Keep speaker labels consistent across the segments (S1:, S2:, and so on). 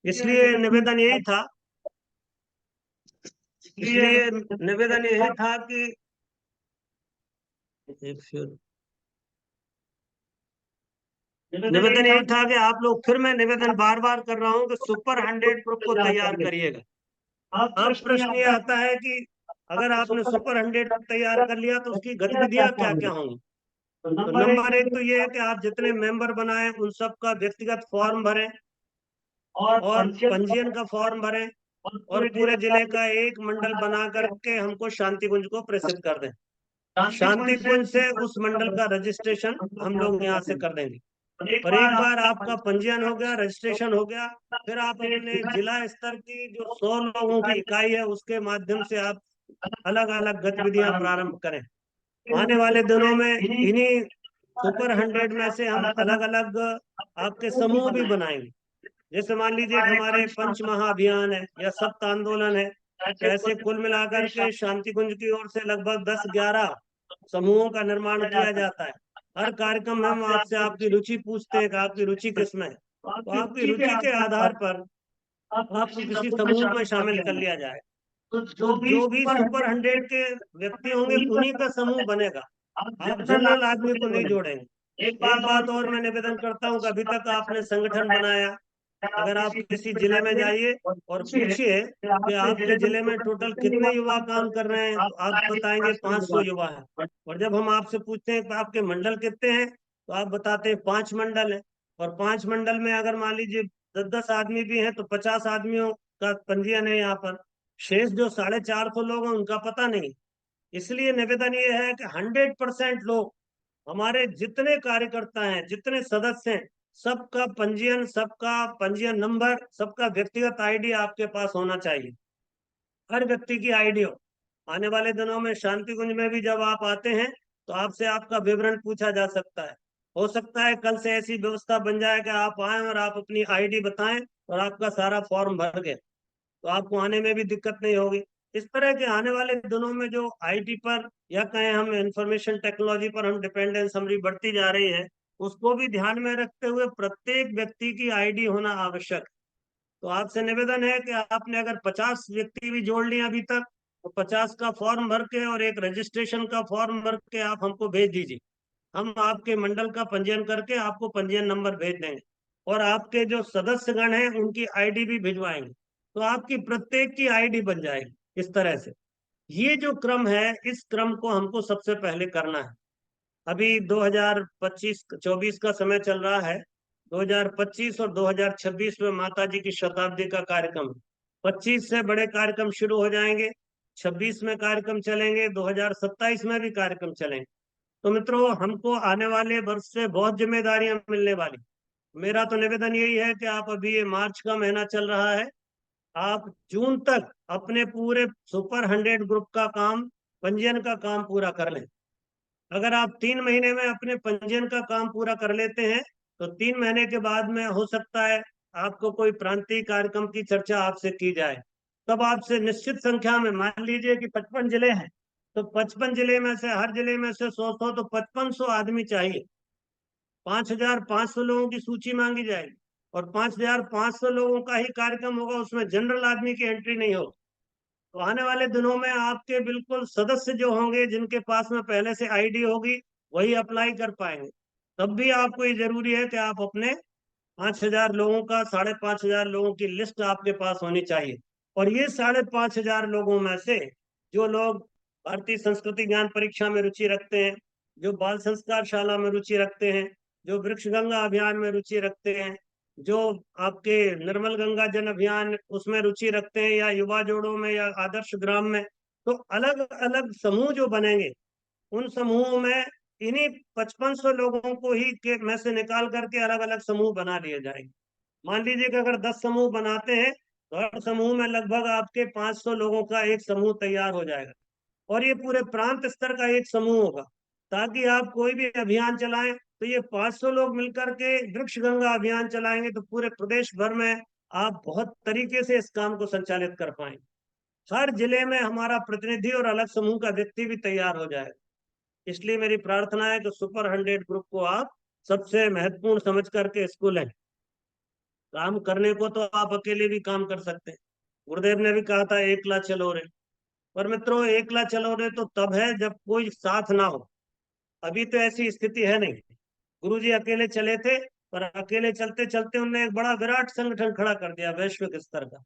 S1: इसलिए निवेदन यही था इसलिए निवेदन यही था कि एक फिर निवेदन यही था कि आप लोग, फिर मैं निवेदन बार बार कर रहा हूँ कि सुपर 100 ग्रुप को तैयार करिएगा। अब प्रश्न ये आता है कि अगर आपने सुपर 100 तैयार कर लिया तो उसकी गतिविधियां क्या क्या होंगी। तो नंबर एक तो ये है कि आप जितने मेंबर बनाए उन सब का व्यक्तिगत फॉर्म भरें और पंजीयन का फॉर्म भरें और पूरे जिले का एक मंडल बना करके हमको शांति कुंज को प्रेषित कर दें। शांति कुंज से उस मंडल का रजिस्ट्रेशन हम लोग यहाँ से कर देंगे। और एक बार आपका पंजीयन हो गया, रजिस्ट्रेशन हो गया, फिर आप अपने जिला स्तर की जो 100 लोगों की इकाई है उसके माध्यम से आप अलग अलग गतिविधियां प्रारंभ करें। आने वाले दिनों में इन्हीं सुपर 100 में से हम अलग अलग आपके समूह भी बनाएंगे। जैसे मान लीजिए कि हमारे पंच महाअभियान है या सप्त आंदोलन है, तो ऐसे कुल मिलाकर के शांति कुंज की ओर से लगभग 10-11 समूहों का निर्माण किया जाता है। हर कार्यक्रम में हम आपसे आपकी रुचि पूछते हैं कि आपकी रुचि किसमें है, तो आपकी रुचि के आधार पर आपको किसी समूह में शामिल कर लिया जाए। तो जो भी सुपर 100 के व्यक्ति होंगे उन्हीं का समूह बनेगा। आप जनरल आदमी को नहीं जोड़ेंगे। एक बात और मैं निवेदन करता हूँ कि अभी तक आपने संगठन बनाया, अगर आप किसी जिले में जाइए और पूछिए कि आपके जिले में टोटल कितने युवा काम कर रहे हैं, तो आप बताएंगे 500 युवा हैं। और जब हम आपसे पूछते हैं कि आपके मंडल कितने हैं, तो आप बताते हैं 5 मंडल है। और 5 मंडल में अगर मान लीजिए 10-10 आदमी भी हैं तो 50 आदमियों का पंजीयन है यहाँ पर। शेष जो 450 लोग हैं उनका पता नहीं। इसलिए निवेदन ये है कि 100% लोग, हमारे जितने कार्यकर्ता हैं, जितने सदस्य हैं, सबका पंजीयन नंबर, सबका व्यक्तिगत आईडी आपके पास होना चाहिए। हर व्यक्ति की आईडी हो। आने वाले दिनों में शांति कुंज में भी जब आप आते हैं तो आपसे आपका विवरण पूछा जा सकता है। हो सकता है कल से ऐसी व्यवस्था बन जाए कि आप आए और आप अपनी आईडी बताएं और आपका सारा फॉर्म भर गया, तो आपको आने में भी दिक्कत नहीं होगी। इस तरह के आने वाले दिनों में जो आईटी पर या कहें हम इंफॉर्मेशन टेक्नोलॉजी पर हम डिपेंडेंस हमारी बढ़ती जा रही है, उसको भी ध्यान में रखते हुए प्रत्येक व्यक्ति की आईडी होना आवश्यक है। तो आपसे निवेदन है कि आपने अगर 50 व्यक्ति भी जोड़ लिए अभी तक, तो 50 का फॉर्म भर के और एक रजिस्ट्रेशन का फॉर्म भर के आप हमको भेज दीजिए। हम आपके मंडल का पंजीयन करके आपको पंजीयन नंबर भेज देंगे और आपके जो सदस्यगण हैं उनकी आईडी भी भिजवाएंगे, तो आपकी प्रत्येक की आईडी बन जाएगी। इस तरह से ये जो क्रम है, इस क्रम को हमको सबसे पहले करना है। अभी 2025-24 का समय चल रहा है। 2025 और 2026 में माता जी की शताब्दी का कार्यक्रम है। 25 से बड़े कार्यक्रम शुरू हो जाएंगे, 26 में कार्यक्रम चलेंगे, 2027 में भी कार्यक्रम चलेंगे। तो मित्रों, हमको आने वाले वर्ष से बहुत जिम्मेदारियां मिलने वाली। मेरा तो निवेदन यही है कि आप, अभी ये मार्च का महीना चल रहा है, आप जून तक अपने पूरे सुपर 100 ग्रुप का काम, पंजीयन का काम पूरा कर लें। अगर आप 3 महीने में अपने पंजीयन का काम पूरा कर लेते हैं तो 3 महीने के बाद में हो सकता है आपको कोई प्रांतीय कार्यक्रम की चर्चा आपसे की जाए। तब आपसे निश्चित संख्या में, मान लीजिए कि 55 जिले हैं, तो 55 जिले में से, हर जिले में से 100-100, तो 5500 आदमी चाहिए। 5500 लोगों की सूची मांगी जाएगी और 5500 लोगों का ही कार्यक्रम होगा, उसमें जनरल आदमी की एंट्री नहीं होगी। तो आने वाले दिनों में आपके बिल्कुल सदस्य जो होंगे, जिनके पास में पहले से आईडी होगी, वही अप्लाई कर पाएंगे। तब भी आपको ये जरूरी है कि आप अपने 5000 लोगों का, 5500 लोगों की लिस्ट आपके पास होनी चाहिए। और ये 5500 लोगों में से जो लोग भारतीय संस्कृति ज्ञान परीक्षा में रुचि रखते हैं, जो बाल संस्कार शाला में रुचि रखते हैं, जो वृक्ष गंगा अभियान में रुचि रखते हैं, जो आपके निर्मल गंगा जन अभियान उसमें रुचि रखते हैं, या युवा जोड़ों में, या आदर्श ग्राम में, तो अलग अलग समूह जो बनेंगे, उन समूहों में इन्हीं 5500 लोगों को ही के में से निकाल करके अलग अलग समूह बना लिए जाएंगे। मान लीजिए कि अगर 10 समूह बनाते हैं तो हर समूह में लगभग आपके 500 लोगों का एक समूह तैयार हो जाएगा। और ये पूरे प्रांत स्तर का एक समूह होगा, ताकि आप कोई भी अभियान चलाएं तो ये 500 लोग मिलकर के वृक्ष गंगा अभियान चलाएंगे तो पूरे प्रदेश भर में आप बहुत तरीके से इस काम को संचालित कर पाएंगे। हर जिले में हमारा प्रतिनिधि और अलग समूह का व्यक्ति भी तैयार हो जाएगा। इसलिए मेरी प्रार्थना है कि सुपर 100 ग्रुप को आप सबसे महत्वपूर्ण समझ करके इसको लें। काम करने को तो आप अकेले भी काम कर सकते हैं। गुरुदेव ने भी कहा था एकला चलो रे। पर मित्रों, एकला चलो रे तो तब है जब कोई साथ ना हो। अभी तो ऐसी स्थिति है नहीं। गुरुजी अकेले चले थे, पर अकेले चलते चलते उन्होंने एक बड़ा विराट संगठन खड़ा कर दिया वैश्विक स्तर का।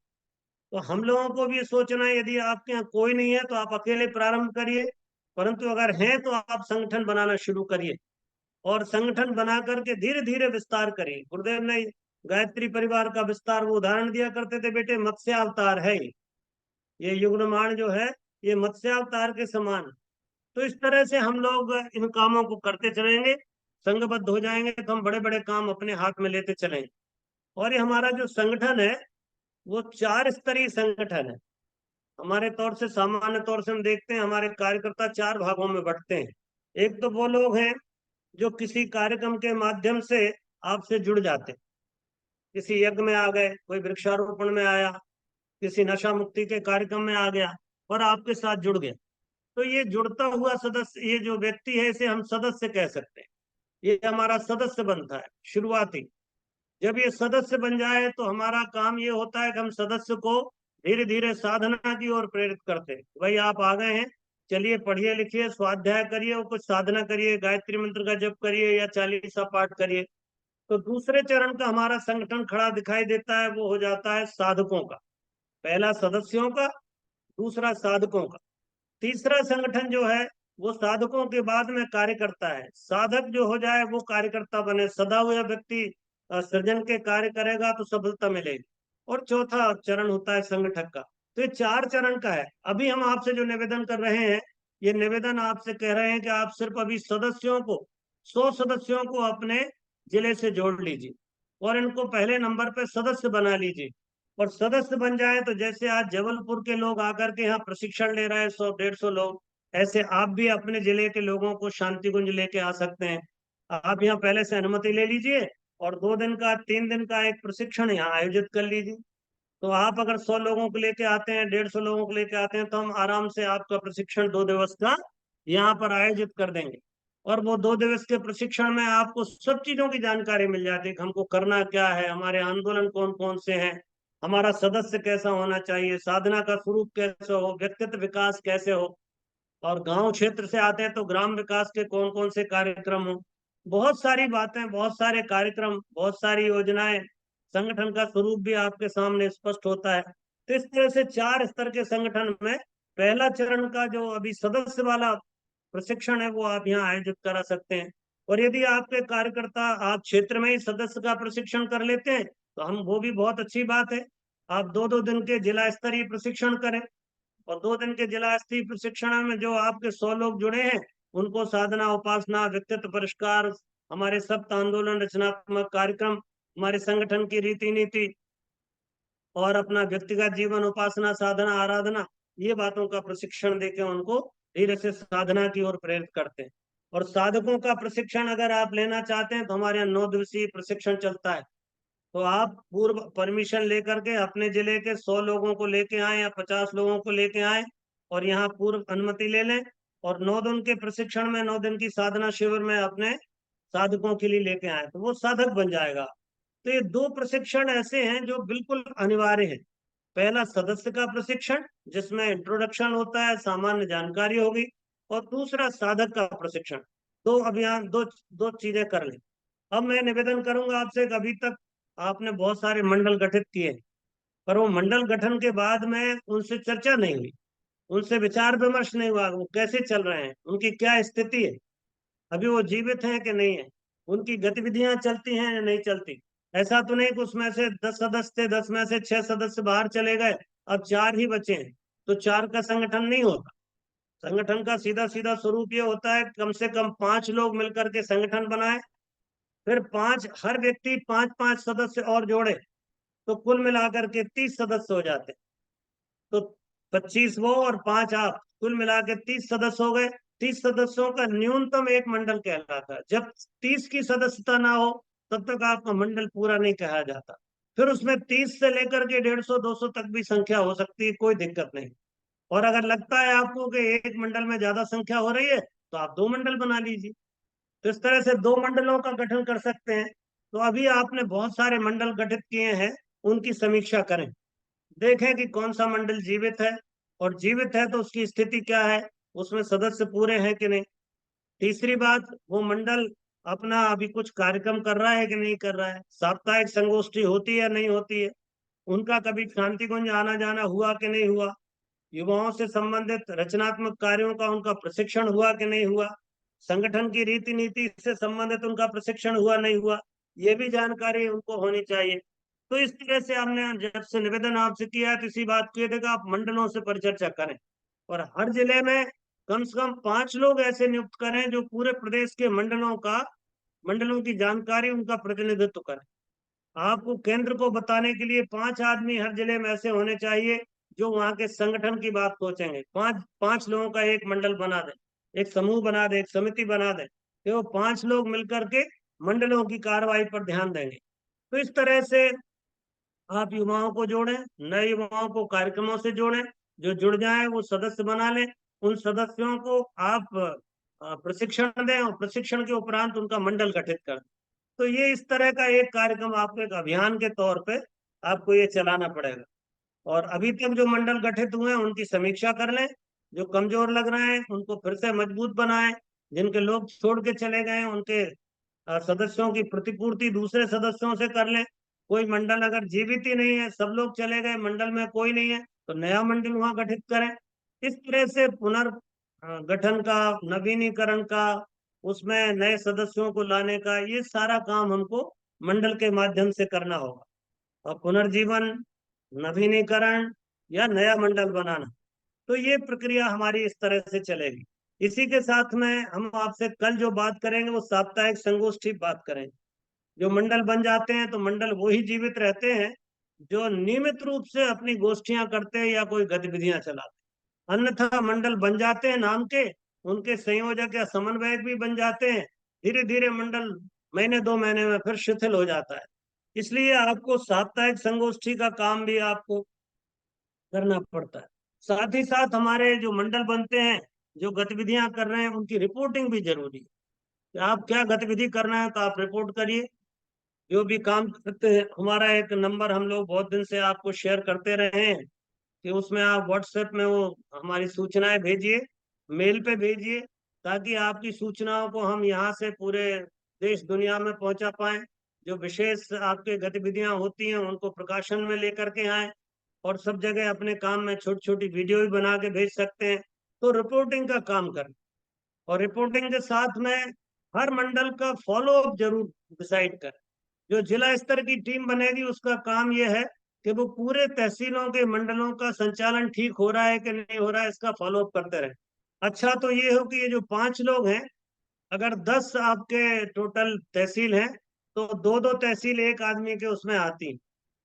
S1: तो हम लोगों को भी सोचना है, यदि आपके यहाँ कोई नहीं है तो आप अकेले प्रारंभ करिए, परंतु अगर हैं तो आप संगठन बनाना शुरू करिए, और संगठन बना करके धीरे धीरे विस्तार करिए। गुरुदेव ने गायत्री परिवार का विस्तार वो उदाहरण दिया करते थे, बेटे मत्स्यावतार है ये युग्मनान जो है, ये मत्स्यावतार के समान। तो इस तरह से हम लोग इन कामों को करते चलेंगे, संघबद्ध हो जाएंगे तो हम बड़े बड़े काम अपने हाथ में लेते चलेंगे। और ये हमारा जो संगठन है वो 4 स्तरीय संगठन है। हमारे तौर से, सामान्य तौर से हम देखते हैं हमारे कार्यकर्ता 4 भागों में बंटते हैं। एक तो वो लोग हैं जो किसी कार्यक्रम के माध्यम से आपसे जुड़ जाते हैं। किसी यज्ञ में आ गए, कोई वृक्षारोपण में आया, किसी नशा मुक्ति के कार्यक्रम में आ गया और आपके साथ जुड़ गया। तो ये जुड़ता हुआ सदस्य, ये जो व्यक्ति है, इसे हम सदस्य कह सकते हैं। ये हमारा सदस्य बनता है शुरुआती। जब ये सदस्य बन जाए तो हमारा काम ये होता है कि हम सदस्य को धीरे धीरे साधना की ओर प्रेरित करते हैं। भाई आप आ गए हैं, चलिए पढ़िए लिखिए, स्वाध्याय करिए और कुछ साधना करिए, गायत्री मंत्र का जप करिए या चालीसा पाठ करिए। तो दूसरे चरण का हमारा संगठन खड़ा दिखाई देता है, वो हो जाता है साधकों का। पहला सदस्यों का, दूसरा साधकों का, तीसरा संगठन जो है वो साधकों के बाद में कार्यकर्ता है। साधक जो हो जाए वो कार्यकर्ता बने। सदा हुआ व्यक्ति सृजन के कार्य करेगा तो सफलता मिलेगी। और चौथा चरण होता है संगठक का। तो ये 4 चरण का है। अभी हम आपसे जो निवेदन कर रहे हैं, ये निवेदन आपसे कह रहे हैं कि आप सिर्फ अभी सदस्यों को, 100 सदस्यों को अपने जिले से जोड़ लीजिए और इनको पहले नंबर पे सदस्य बना लीजिए। और सदस्य बन जाए तो जैसे आज जबलपुर के लोग आकर के यहाँ प्रशिक्षण ले रहे हैं, 100-150 लोग, ऐसे आप भी अपने जिले के लोगों को शांति कुंज लेके आ सकते हैं। आप यहाँ पहले से अनुमति ले लीजिए और 2 दिन का, 3 दिन का एक प्रशिक्षण यहाँ आयोजित कर लीजिए। तो आप अगर 100 लोगों को लेके आते हैं, 150 लोगों को लेके आते हैं, तो हम आराम से आपका प्रशिक्षण 2 दिवस का यहाँ पर आयोजित कर देंगे। और वो 2 दिवस के प्रशिक्षण में आपको सब चीजों की जानकारी मिल जाती है कि हमको करना क्या है, हमारे आंदोलन कौन कौन से हैं, हमारा सदस्य कैसा होना चाहिए, साधना का स्वरूप कैसे हो, व्यक्तित्व विकास कैसे हो, और गांव क्षेत्र से आते हैं तो ग्राम विकास के कौन कौन से कार्यक्रम हो। बहुत सारी बातें, बहुत सारे कार्यक्रम, बहुत सारी योजनाएं, संगठन का स्वरूप भी आपके सामने स्पष्ट होता है। तो इस तरह से 4 स्तर के संगठन में पहला चरण का जो अभी सदस्य वाला प्रशिक्षण है वो आप यहाँ आयोजित करा सकते हैं। और यदि आपके कार्यकर्ता आप क्षेत्र में ही सदस्य का प्रशिक्षण कर लेते हैं तो हम, वो भी बहुत अच्छी बात है। आप 2-2 दिन के जिला स्तरीय प्रशिक्षण करें, और 2 दिन के जिला स्तरीय प्रशिक्षण में जो आपके 100 लोग जुड़े हैं उनको साधना, उपासना, व्यक्तित्व परिष्कार, हमारे सप्त आंदोलन, रचनात्मक कार्यक्रम, हमारे संगठन की रीति नीति, और अपना व्यक्तिगत जीवन, उपासना, साधना, आराधना, ये बातों का प्रशिक्षण देके उनको धीरे से साधना की ओर प्रेरित करते हैं। और साधकों का प्रशिक्षण अगर आप लेना चाहते हैं तो हमारे यहाँ 9 दिवसीय प्रशिक्षण चलता है। तो आप पूर्व परमिशन लेकर के अपने जिले के 100 लोगों को लेके आए या 50 लोगों को लेके आए और यहाँ पूर्व अनुमति ले लें, और 9 दिन के प्रशिक्षण में, 9 दिन की साधना शिविर में अपने साधकों के लिए लेके आए तो वो साधक बन जाएगा। तो ये 2 प्रशिक्षण ऐसे हैं जो बिल्कुल अनिवार्य है। पहला सदस्य का प्रशिक्षण जिसमें इंट्रोडक्शन होता है, सामान्य जानकारी होगी, और दूसरा साधक का प्रशिक्षण। 2 अभियान, दो दो चीजें कर लें। अब मैं निवेदन करूंगा आपसे कि अभी तक आपने बहुत सारे मंडल गठित किए, पर वो मंडल गठन के बाद में उनसे चर्चा नहीं हुई, उनसे विचार विमर्श नहीं हुआ, वो कैसे चल रहे हैं, उनकी क्या स्थिति है, अभी वो जीवित हैं कि नहीं है, उनकी गतिविधियां चलती हैं या नहीं चलती। ऐसा तो नहीं कि उसमें से 10 सदस्य थे, 10 में से 6 सदस्य बाहर चले गए, अब 4 ही बचे हैं, तो 4 का संगठन नहीं होता। संगठन का सीधा सीधा स्वरूप ये होता है कम से कम 5 लोग मिलकर के संगठन बनाए, फिर 5, हर व्यक्ति 5-5 सदस्य और जोड़े, तो कुल मिलाकर के 30 सदस्य हो जाते। तो 25 वो और 5 आप, कुल मिला के 30 सदस्य हो गए। 30 सदस्यों का न्यूनतम एक मंडल कहलाता है। जब 30 की सदस्यता ना हो तब तक आपका मंडल पूरा नहीं कहा जाता। फिर उसमें 30 से लेकर के 150-200 तक भी संख्या हो सकती है, कोई दिक्कत नहीं। और अगर लगता है आपको कि एक मंडल में ज्यादा संख्या हो रही है तो आप 2 मंडल बना लीजिए। तो इस तरह से 2 मंडलों का गठन कर सकते हैं। तो अभी आपने बहुत सारे मंडल गठित किए हैं, उनकी समीक्षा करें, देखें कि कौन सा मंडल जीवित है, और जीवित है तो उसकी स्थिति क्या है, उसमें सदस्य पूरे हैं कि नहीं। तीसरी बात, वो मंडल अपना अभी कुछ कार्यक्रम कर रहा है कि नहीं कर रहा है, साप्ताहिक संगोष्ठी होती है नहीं होती है, उनका कभी शांति कुंज आना जाना हुआ कि नहीं हुआ, युवाओं से संबंधित रचनात्मक कार्यों का उनका प्रशिक्षण हुआ कि नहीं हुआ, संगठन की रीति नीति से संबंधित उनका प्रशिक्षण हुआ नहीं हुआ, ये भी जानकारी उनको होनी चाहिए। तो इस तरह से हमने जब से निवेदन आपसे किया है तो इसी बात को देगा, आप मंडलों से परिचर्चा करें और हर जिले में कम से कम 5 लोग ऐसे नियुक्त करें जो पूरे प्रदेश के मंडलों की जानकारी, उनका प्रतिनिधित्व करें। आपको केंद्र को बताने के लिए 5 आदमी हर जिले में ऐसे होने चाहिए जो वहां के संगठन की बात सोचेंगे। पांच पांच लोगों का एक मंडल बना दे, एक समूह बना दे, एक समिति बना दे, कि वो 5 लोग मिलकर के मंडलों की कार्रवाई पर ध्यान देंगे। तो इस तरह से आप युवाओं को जोड़ें, नए युवाओं को कार्यक्रमों से जोड़ें, जो जुड़ जाएं वो सदस्य बना लें, उन सदस्यों को आप प्रशिक्षण दें और प्रशिक्षण के उपरांत उनका मंडल गठित कर दें। तो ये इस तरह का एक कार्यक्रम आपको एक अभियान के तौर पे आपको ये चलाना पड़ेगा। और अभी तक जो मंडल गठित हुए हैं उनकी समीक्षा कर लें, जो कमजोर लग रहे हैं उनको फिर से मजबूत बनाएं, जिनके लोग छोड़ के चले गए हैं उनके सदस्यों की प्रतिपूर्ति दूसरे सदस्यों से कर लें। कोई मंडल अगर जीवित ही नहीं है, सब लोग चले गए, मंडल में कोई नहीं है, तो नया मंडल वहां गठित करें। इस तरह से पुनर्गठन का, नवीनीकरण का, उसमें नए सदस्यों को लाने का, ये सारा काम हमको मंडल के माध्यम से करना होगा। और पुनर्जीवन, नवीनीकरण या नया मंडल बनाना, तो ये प्रक्रिया हमारी इस तरह से चलेगी। इसी के साथ में हम आपसे कल जो बात करेंगे वो साप्ताहिक संगोष्ठी बात करेंगे। जो मंडल बन जाते हैं तो मंडल वो ही जीवित रहते हैं जो नियमित रूप से अपनी गोष्ठियां करते हैं या कोई गतिविधियां चलाते हैं। अन्यथा मंडल बन जाते हैं नाम के, उनके संयोजक या समन्वयक भी बन जाते हैं, धीरे धीरे मंडल महीने 2 महीने में फिर शिथिल हो जाता है। इसलिए आपको साप्ताहिक संगोष्ठी का काम भी आपको करना पड़ता है। साथ ही साथ हमारे जो मंडल बनते हैं, जो गतिविधियां कर रहे हैं, उनकी रिपोर्टिंग भी जरूरी है कि आप क्या गतिविधि करना है तो आप रिपोर्ट करिए। जो भी काम करते हैं, हमारा एक नंबर हम लोग बहुत दिन से आपको शेयर करते रहे हैं कि उसमें आप व्हाट्सएप में वो हमारी सूचनाएं भेजिए, मेल पे भेजिए, ताकि आपकी सूचनाओं को हम यहाँ से पूरे देश दुनिया में पहुंचा पाएं। जो विशेष आपके गतिविधियां होती हैं उनको प्रकाशन में लेकर के आए, और सब जगह अपने काम में छोटी छोटी वीडियो भी बना के भेज सकते हैं। तो रिपोर्टिंग का काम करें, और रिपोर्टिंग के साथ में हर मंडल का फॉलो अप जरूर डिसाइड करें। जो जिला स्तर की टीम बनेगी उसका काम यह है कि वो पूरे तहसीलों के मंडलों का संचालन ठीक हो रहा है कि नहीं हो रहा है, इसका फॉलो अप करते रहे। अच्छा तो ये हो कि ये जो 5 लोग हैं, अगर 10 आपके टोटल तहसील हैं तो दो दो तहसील एक आदमी के उसमें आती।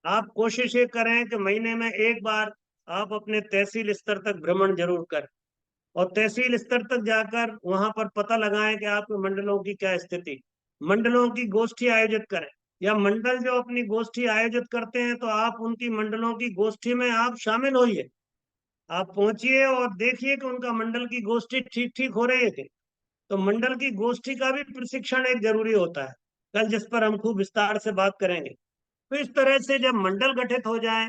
S1: आप कोशिश ये करें कि महीने में एक बार आप अपने तहसील स्तर तक भ्रमण जरूर करें, और तहसील स्तर तक जाकर वहां पर पता लगाएं कि आपके मंडलों की क्या स्थिति। मंडलों की गोष्ठी आयोजित करें, या मंडल जो अपनी गोष्ठी आयोजित करते हैं तो आप उनकी मंडलों की गोष्ठी में आप शामिल होइए। आप पहुंचिए और देखिए कि उनका मंडल की गोष्ठी ठीक ठीक हो रही है कि। तो मंडल की गोष्ठी का भी प्रशिक्षण एक जरूरी होता है, कल जिस पर हम खूब विस्तार से बात करेंगे। तो इस तरह से जब मंडल गठित हो जाए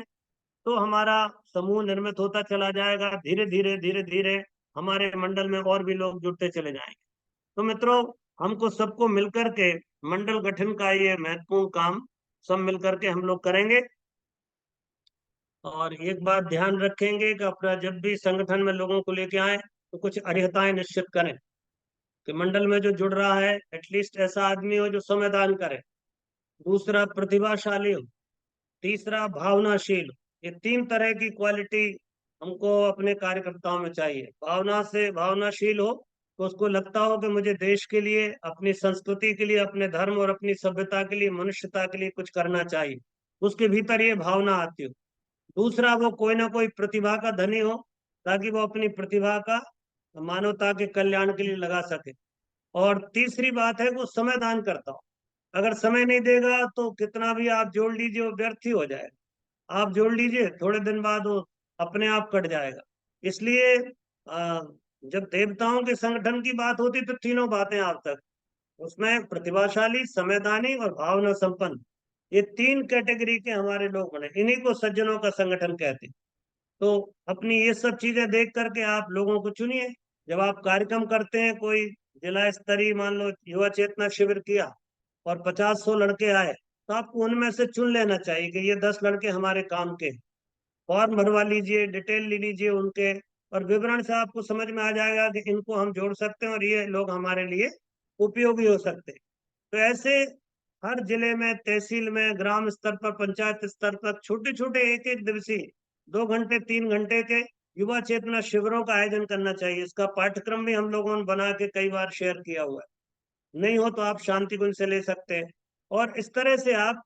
S1: तो हमारा समूह निर्मित होता चला जाएगा, धीरे धीरे धीरे धीरे हमारे मंडल में और भी लोग जुड़ते चले जाएंगे। तो मित्रों, हमको सबको मिलकर के मंडल गठन का ये महत्वपूर्ण काम सब मिलकर के हम लोग करेंगे। और एक बात ध्यान रखेंगे कि अपना जब भी संगठन में लोगों को लेके आए तो कुछ अर्हताएं निश्चित करें कि मंडल में जो जुड़ रहा है एटलीस्ट ऐसा आदमी हो जो समयदान करे, दूसरा प्रतिभाशाली हो, तीसरा भावनाशील। ये 3 तरह की क्वालिटी हमको अपने कार्यकर्ताओं में चाहिए। भावनाशील हो तो उसको लगता हो कि मुझे देश के लिए, अपनी संस्कृति के लिए, अपने धर्म और अपनी सभ्यता के लिए, मनुष्यता के लिए कुछ करना चाहिए, उसके भीतर ये भावना आती हो। दूसरा, वो कोई ना कोई प्रतिभा का धनी हो, ताकि वो अपनी प्रतिभा का मानवता के कल्याण के लिए लगा सके। और तीसरी बात है, वो समय दान करता हो। अगर समय नहीं देगा तो कितना भी आप जोड़ लीजिए वो व्यर्थ ही हो जाएगा। आप जोड़ लीजिए, थोड़े दिन बाद वो अपने आप कट जाएगा। इसलिए जब देवताओं के संगठन की बात होती तो तीनों बातें आप तक, उसमें प्रतिभाशाली, संवैधानी और भावना संपन्न, ये 3 कैटेगरी के हमारे लोग बने, इन्हीं को सज्जनों का संगठन कहते हैं। तो अपनी ये सब चीजें देख करके आप लोगों को चुनिए। जब आप कार्यक्रम करते हैं, कोई जिला स्तरीय मान लो युवा चेतना शिविर किया और 50-100 लड़के आए, तो आपको उनमें से चुन लेना चाहिए कि ये 10 लड़के हमारे काम के। फॉर्म भरवा लीजिए, डिटेल ले लीजिए उनके, और विवरण से आपको समझ में आ जाएगा कि इनको हम जोड़ सकते हैं और ये लोग हमारे लिए उपयोगी हो सकते हैं। तो ऐसे हर जिले में, तहसील में, ग्राम स्तर पर, पंचायत स्तर पर छोटे छोटे 1-1 दिवसीय 2 घंटे 3 घंटे के युवा चेतना शिविरों का आयोजन करना चाहिए। इसका पाठ्यक्रम भी हम लोगों ने बना के कई बार शेयर किया हुआ है, नहीं हो तो आप शांति कुंज से ले सकते हैं। और इस तरह से आप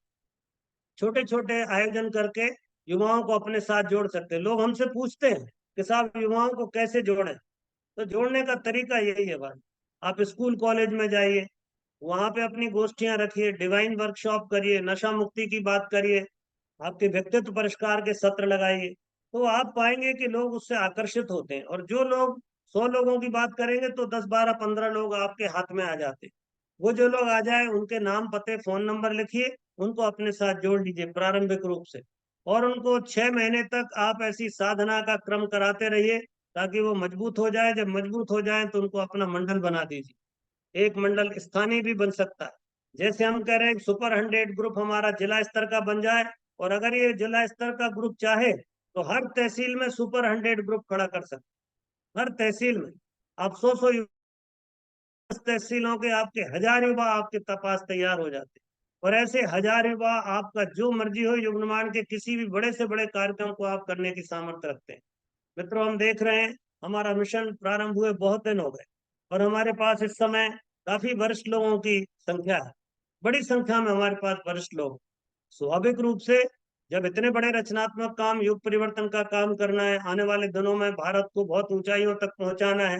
S1: छोटे छोटे आयोजन करके युवाओं को अपने साथ जोड़ सकते हैं। लोग हमसे पूछते हैं कि साहब युवाओं को कैसे जोड़ें, तो जोड़ने का तरीका यही है भाई। आप स्कूल कॉलेज में जाइए, वहां पे अपनी गोष्ठियां रखिए, डिवाइन वर्कशॉप करिए, नशा मुक्ति की बात करिए, आपके व्यक्तित्व परिष्कार के सत्र लगाइए, तो आप पाएंगे कि लोग उससे आकर्षित होते हैं। और जो लोग 100 लोगों की बात करेंगे तो 10 12 15 लोग आपके हाथ में आ जाते हैं। वो जो लोग आ जाए उनके नाम, पते, फोन नंबर लिखिए, उनको अपने साथ जोड़ लीजिए प्रारंभिक रूप से, और उनको 6 महीने तक आप ऐसी साधना का क्रम कराते रहिए ताकि वो मजबूत हो जाए। जब मजबूत हो जाए तो उनको अपना मंडल बना दीजिए। एक मंडल स्थानीय भी बन सकता है। जैसे हम कह रहे हैं सुपर 100 ग्रुप हमारा जिला स्तर का बन जाए, और अगर ये जिला स्तर का ग्रुप चाहे तो हर तहसील में सुपर 100 ग्रुप खड़ा कर सकते, हर तहसील में। आप 100 तहसीलों के आपके 1000 युवा आपके पास तैयार हो जाते, और ऐसे 1000 युवा आपका जो मर्जी हो युग निर्माण के किसी भी बड़े से बड़े कार्यक्रम को आप करने की सामर्थ्य रखते हैं। मित्रों, हम देख रहे हैं हमारा मिशन प्रारंभ हुए बहुत दिन हो गए, और हमारे पास इस समय काफी वरिष्ठ लोगों की संख्या है, बड़ी संख्या में हमारे पास वरिष्ठ लोग। स्वाभाविक रूप से जब इतने बड़े रचनात्मक काम, युग परिवर्तन का काम करना है, आने वाले दिनों में भारत को बहुत ऊंचाइयों तक पहुंचाना है,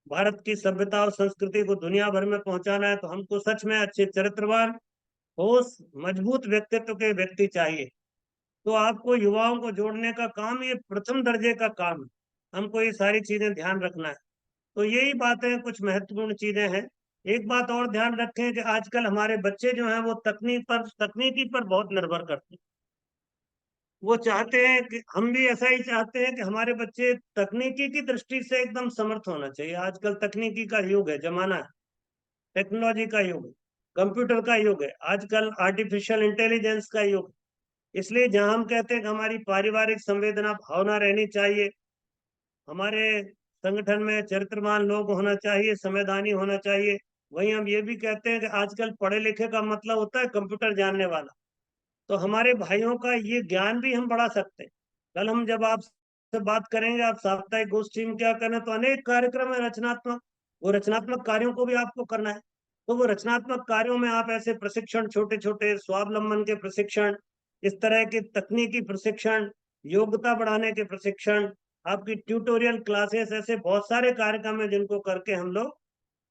S1: भारत की सभ्यता और संस्कृति को दुनिया भर में पहुंचाना है, तो हमको सच में अच्छे चरित्रवान, ठोस, मजबूत व्यक्तित्व के व्यक्ति चाहिए। तो आपको युवाओं को जोड़ने का काम ये प्रथम दर्जे का काम है, हमको ये सारी चीजें ध्यान रखना है। तो यही बातें कुछ महत्वपूर्ण चीजें हैं। एक बात और ध्यान रखें कि आजकल हमारे बच्चे जो हैं वो तकनीकी पर बहुत निर्भर करते हैं। वो चाहते हैं कि हम भी ऐसा ही चाहते हैं कि हमारे बच्चे तकनीकी की दृष्टि से एकदम समर्थ होना चाहिए। आजकल तकनीकी का युग है, जमाना है, टेक्नोलॉजी का युग है, कंप्यूटर का युग है, आजकल आर्टिफिशियल इंटेलिजेंस का युग है। इसलिए जहां हम कहते हैं कि हमारी पारिवारिक संवेदना भावना रहनी चाहिए, हमारे संगठन में चरित्रवान लोग होना चाहिए, संवैधानी होना चाहिए, वहीं हम ये भी कहते हैं कि आजकल पढ़े लिखे का मतलब होता है कंप्यूटर जानने वाला। तो हमारे भाइयों का ये ज्ञान भी हम बढ़ा सकते हैं। कल हम जब आपसे बात करेंगे, आप साप्ताहिक गोष्ठी में क्या करें, तो अनेक कार्यक्रम है रचनात्मक, वो रचनात्मक कार्यों को भी आपको करना है। तो वो रचनात्मक कार्यों में आप ऐसे प्रशिक्षण, छोटे छोटे स्वावलंबन के प्रशिक्षण, इस तरह के तकनीकी प्रशिक्षण, योग्यता बढ़ाने के प्रशिक्षण, आपकी ट्यूटोरियल क्लासेस, ऐसे बहुत सारे कार्यक्रम है जिनको करके हम लोग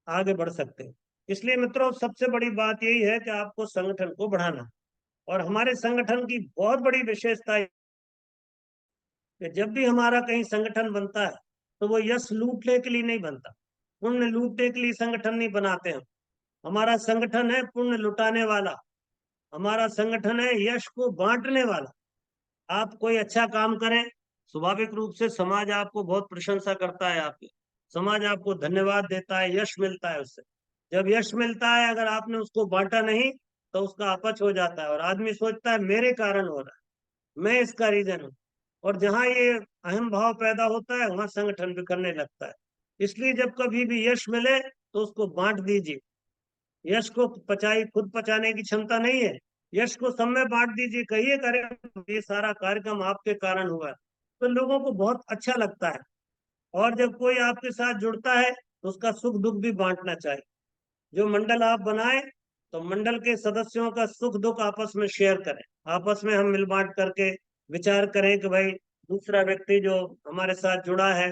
S1: आगे बढ़ सकते हैं। इसलिए मित्रों, सबसे बड़ी बात यही है कि आपको संगठन को बढ़ाना। और हमारे संगठन की बहुत बड़ी विशेषता है कि जब भी हमारा कहीं संगठन बनता है तो वो यश लूटने के लिए नहीं बनता, पुण्य लूटने के लिए संगठन नहीं बनाते हम। हमारा संगठन है पुण्य लुटाने वाला, हमारा संगठन है यश को बांटने वाला। आप कोई अच्छा काम करें, स्वाभाविक रूप से समाज आपको बहुत प्रशंसा करता है, आपके समाज आपको धन्यवाद देता है, यश मिलता है उससे। जब यश मिलता है, अगर आपने उसको बांटा नहीं तो उसका अपच हो जाता है, और आदमी सोचता है मेरे कारण हो रहा है, मैं इसका रीजन हूँ। और जहां ये अहम भाव पैदा होता है वहां संगठन बिखरने लगता है। इसलिए जब कभी भी यश मिले तो उसको बांट दीजिए। यश को पचाई खुद पचाने की क्षमता नहीं है, यश को सब में बांट दीजिए, कहिए करे ये सारा कार्यक्रम आपके कारण हुआ है, तो लोगों को बहुत अच्छा लगता है। और जब कोई आपके साथ जुड़ता है तो उसका सुख दुख भी बांटना चाहिए। जो मंडल आप बनाए तो मंडल के सदस्यों का सुख दुख आपस में शेयर करें, आपस में हम मिल बांट करके विचार करें कि भाई दूसरा व्यक्ति जो हमारे साथ जुड़ा है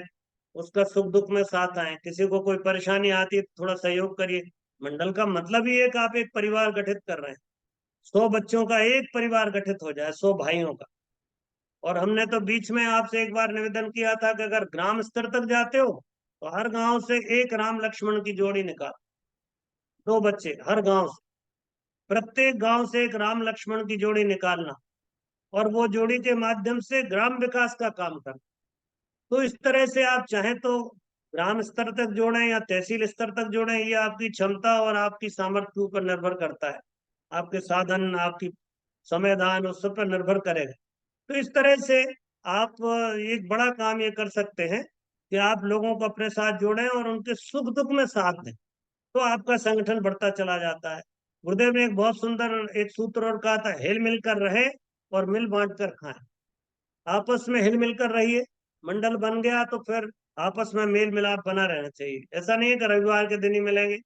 S1: उसका सुख दुख में साथ आए, किसी को कोई परेशानी आती है तो थोड़ा सहयोग करिए। मंडल का मतलब ही है कि आप एक परिवार गठित कर रहे हैं, 100 बच्चों का एक परिवार गठित हो जाए, 100 भाइयों का। और हमने तो बीच में आपसे एक बार निवेदन किया था कि अगर ग्राम स्तर तक जाते हो तो हर गांव से एक राम लक्ष्मण की जोड़ी निकाल, 2 बच्चे हर गांव से, प्रत्येक गांव से एक राम लक्ष्मण की जोड़ी निकालना, और वो जोड़ी के माध्यम से ग्राम विकास का काम करना। तो इस तरह से आप चाहें तो ग्राम स्तर तक जोड़ें या तहसील स्तर तक जोड़ें, ये आपकी क्षमता और आपकी सामर्थ्य के ऊपर निर्भर करता है। आपके साधन, आपकी संविधान, उस सब पर निर्भर करेगा। तो इस तरह से आप एक बड़ा काम ये कर सकते हैं कि आप लोगों को अपने साथ जोड़ें और उनके सुख दुख में साथ दें, तो आपका संगठन बढ़ता चला जाता है। गुरुदेव ने एक बहुत सुंदर एक सूत्र और कहा था, हिल मिल कर रहे और मिल बांट कर खाएं। आपस में हिल मिल कर रहिए। मंडल बन गया तो फिर आपस में मेल मिलाप बना रहना चाहिए। ऐसा नहीं है कि रविवार के दिन ही मिलेंगे,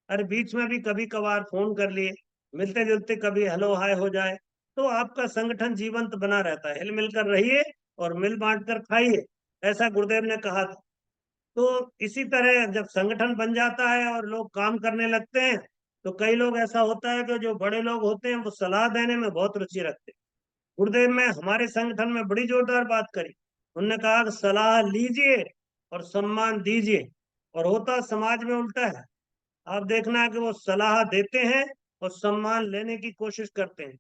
S1: अरे बीच में भी कभी कभार फोन कर लिए, मिलते जुलते कभी हेलो हाय हो जाए, तो आपका संगठन जीवंत बना रहता है। हिल मिल कर रहिए और मिल बांट कर खाइए, ऐसा गुरुदेव ने कहा था। तो इसी तरह जब संगठन बन जाता है और लोग काम करने लगते हैं, तो कई लोग ऐसा होता है कि जो बड़े लोग होते हैं वो सलाह देने में बहुत रुचि रखते हैं। गुरुदेव में हमारे संगठन में बड़ी जोरदार बात करी। उन्होंने कहा कि सलाह लीजिए और सम्मान दीजिए, और होता समाज में उल्टा है। आप देखना है कि वो सलाह देते हैं और सम्मान लेने की कोशिश करते हैं।